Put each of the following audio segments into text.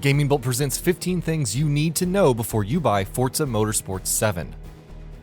GamingBolt presents 15 things you need to know before you buy Forza Motorsport 7.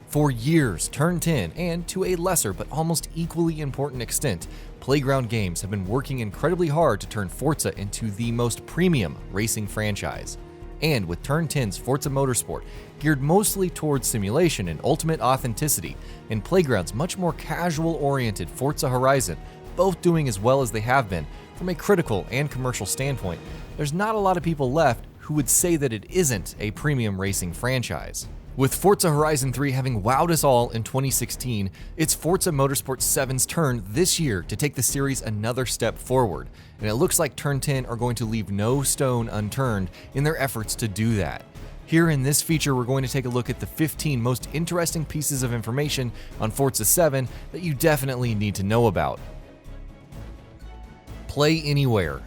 For years, Turn 10, and to a lesser but almost equally important extent, Playground Games have been working incredibly hard to turn Forza into the most premium racing franchise. And with Turn 10's Forza Motorsport geared mostly towards simulation and ultimate authenticity, and Playground's much more casual-oriented Forza Horizon both doing as well as they have been from a critical and commercial standpoint, there's not a lot of people left who would say that it isn't a premium racing franchise. With Forza Horizon 3 having wowed us all in 2016, it's Forza Motorsport 7's turn this year to take the series another step forward, and it looks like Turn 10 are going to leave no stone unturned in their efforts to do that. Here in this feature, we're going to take a look at the 15 most interesting pieces of information on Forza 7 that you definitely need to know about. Play Anywhere.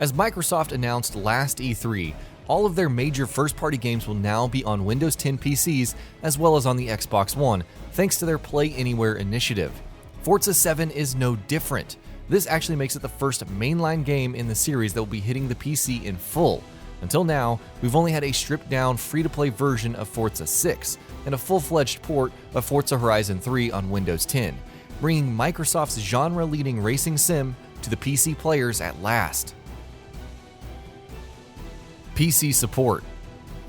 As Microsoft announced last E3, all of their major first-party games will now be on Windows 10 PCs as well as on the Xbox One, thanks to their Play Anywhere initiative. Forza 7 is no different. This actually makes it the first mainline game in the series that will be hitting the PC in full. Until now, we've only had a stripped-down, free-to-play version of Forza 6 and a full-fledged port of Forza Horizon 3 on Windows 10, bringing Microsoft's genre-leading racing sim to the PC players at last. PC support.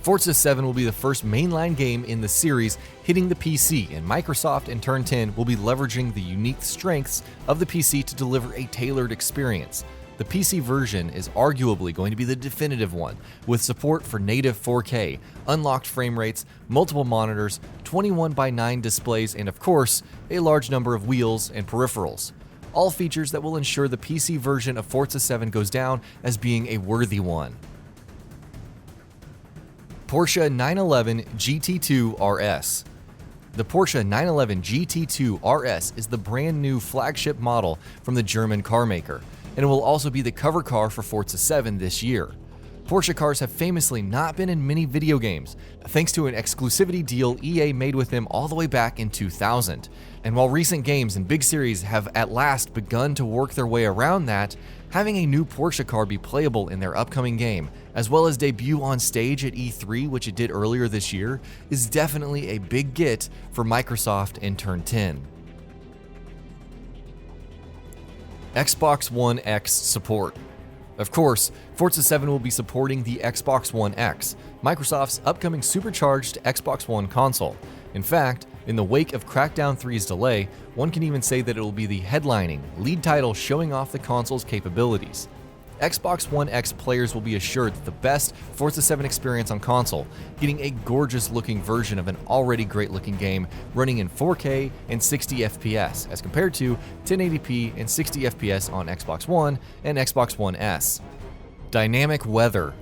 Forza 7 will be the first mainline game in the series hitting the PC, and Microsoft and Turn 10 will be leveraging the unique strengths of the PC to deliver a tailored experience. The PC version is arguably going to be the definitive one, with support for native 4K, unlocked frame rates, multiple monitors, 21:9 displays, and of course, a large number of wheels and peripherals. All features that will ensure the PC version of Forza 7 goes down as being a worthy one. Porsche 911 GT2 RS. The Porsche 911 GT2 RS is the brand new flagship model from the German carmaker, and it will also be the cover car for Forza 7 this year. Porsche cars have famously not been in many video games, thanks to an exclusivity deal EA made with them all the way back in 2000. And while recent games and big series have at last begun to work their way around that, having a new Porsche car be playable in their upcoming game, as well as debut on stage at E3, which it did earlier this year, is definitely a big get for Microsoft and Turn 10. Xbox One X support. Of course, Forza 7 will be supporting the Xbox One X, Microsoft's upcoming supercharged Xbox One console. In fact, in the wake of Crackdown 3's delay, one can even say that it will be the headlining lead title showing off the console's capabilities. Xbox One X players will be assured that the best Forza 7 experience on console, getting a gorgeous-looking version of an already great-looking game running in 4K and 60 FPS, as compared to 1080p and 60 FPS on Xbox One and Xbox One S. Dynamic weather.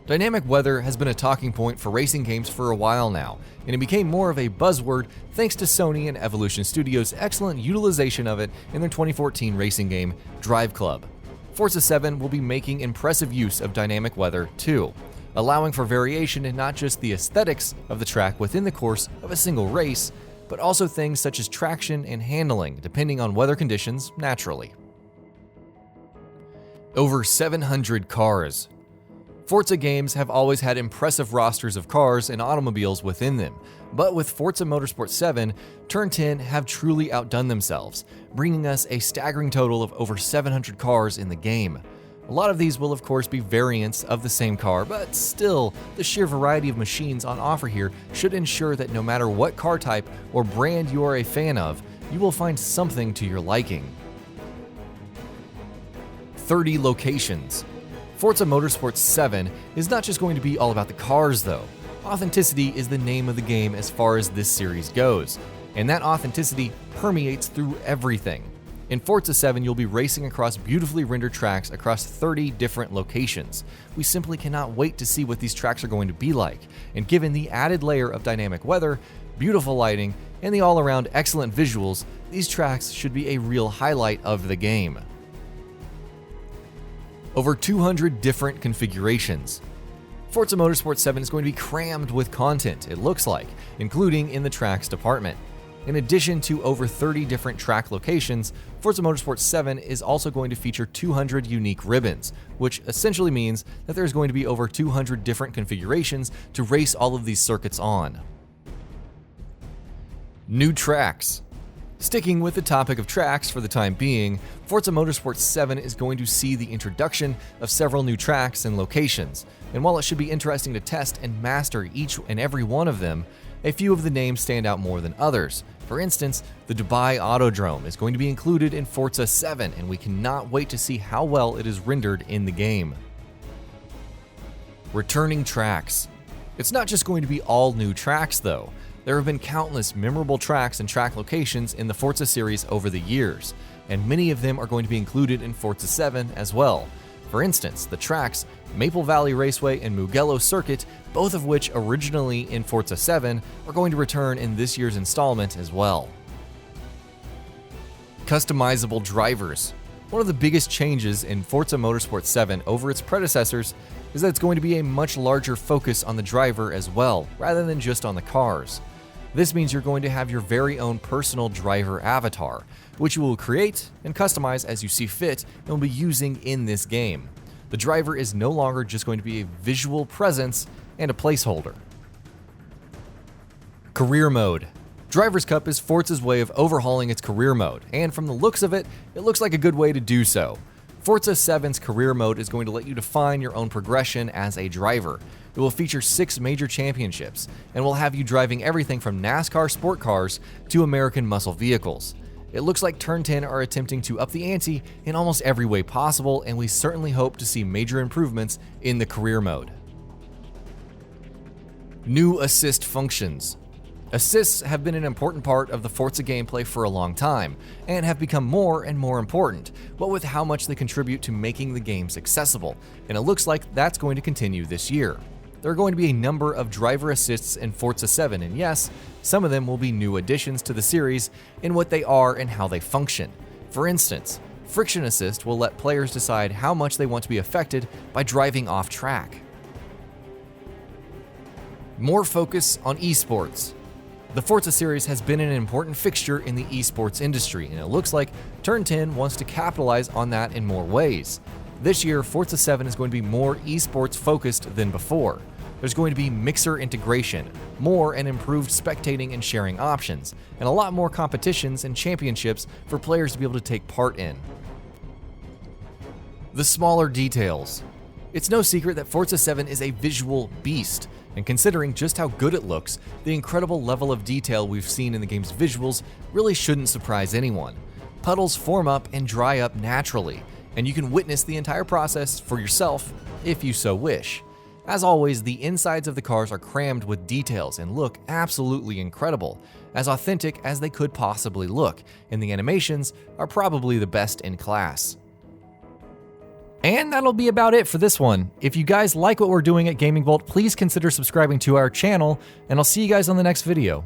Dynamic weather has been a talking point for racing games for a while now, and it became more of a buzzword thanks to Sony and Evolution Studios' excellent utilization of it in their 2014 racing game, Drive Club. Forza 7 will be making impressive use of dynamic weather too, allowing for variation in not just the aesthetics of the track within the course of a single race, but also things such as traction and handling depending on weather conditions naturally. Over 700 cars. Forza games have always had impressive rosters of cars and automobiles within them, but with Forza Motorsport 7, Turn 10 have truly outdone themselves, bringing us a staggering total of over 700 cars in the game. A lot of these will of course be variants of the same car, but still, the sheer variety of machines on offer here should ensure that no matter what car type or brand you are a fan of, you will find something to your liking. 30 locations. Forza Motorsport 7 is not just going to be all about the cars though. Authenticity is the name of the game as far as this series goes, and that authenticity permeates through everything. In Forza 7, you'll be racing across beautifully rendered tracks across 30 different locations. We simply cannot wait to see what these tracks are going to be like, and given the added layer of dynamic weather, beautiful lighting, and the all-around excellent visuals, these tracks should be a real highlight of the game. Over 200 different configurations. Forza Motorsport 7 is going to be crammed with content, it looks like, including in the tracks department. In addition to over 30 different track locations, Forza Motorsport 7 is also going to feature 200 unique ribbons, which essentially means that there's going to be over 200 different configurations to race all of these circuits on. New tracks. Sticking with the topic of tracks for the time being, Forza Motorsport 7 is going to see the introduction of several new tracks and locations, and while it should be interesting to test and master each and every one of them, a few of the names stand out more than others. For instance, the Dubai Autodrome is going to be included in Forza 7, and we cannot wait to see how well it is rendered in the game. Returning tracks. It's not just going to be all new tracks though. There have been countless memorable tracks and track locations in the Forza series over the years, and many of them are going to be included in Forza 7 as well. For instance, the tracks Maple Valley Raceway and Mugello Circuit, both of which originally in Forza 7, are going to return in this year's installment as well. Customizable drivers. One of the biggest changes in Forza Motorsport 7 over its predecessors is that it's going to be a much larger focus on the driver as well, rather than just on the cars. This means you're going to have your very own personal driver avatar, which you will create and customize as you see fit and will be using in this game. The driver is no longer just going to be a visual presence and a placeholder. Career mode. Drivers' Cup is Forza's way of overhauling its career mode, and from the looks of it, it looks like a good way to do so. Forza 7's career mode is going to let you define your own progression as a driver. It will feature 6 major championships, and will have you driving everything from NASCAR sport cars to American muscle vehicles. It looks like Turn 10 are attempting to up the ante in almost every way possible, and we certainly hope to see major improvements in the career mode. New assist functions. Assists have been an important part of the Forza gameplay for a long time, and have become more and more important, what with how much they contribute to making the games accessible, and it looks like that's going to continue this year. There are going to be a number of driver assists in Forza 7, and yes, some of them will be new additions to the series in what they are and how they function. For instance, Friction Assist will let players decide how much they want to be affected by driving off track. More focus on esports. The Forza series has been an important fixture in the esports industry, and it looks like Turn 10 wants to capitalize on that in more ways. This year, Forza 7 is going to be more esports focused than before. There's going to be mixer integration, more and improved spectating and sharing options, and a lot more competitions and championships for players to be able to take part in. The smaller details. It's no secret that Forza 7 is a visual beast, and considering just how good it looks, the incredible level of detail we've seen in the game's visuals really shouldn't surprise anyone. Puddles form up and dry up naturally, and you can witness the entire process for yourself if you so wish. As always, the insides of the cars are crammed with details and look absolutely incredible, as authentic as they could possibly look, and the animations are probably the best in class. And that'll be about it for this one. If you guys like what we're doing at GamingBolt, please consider subscribing to our channel, and I'll see you guys on the next video.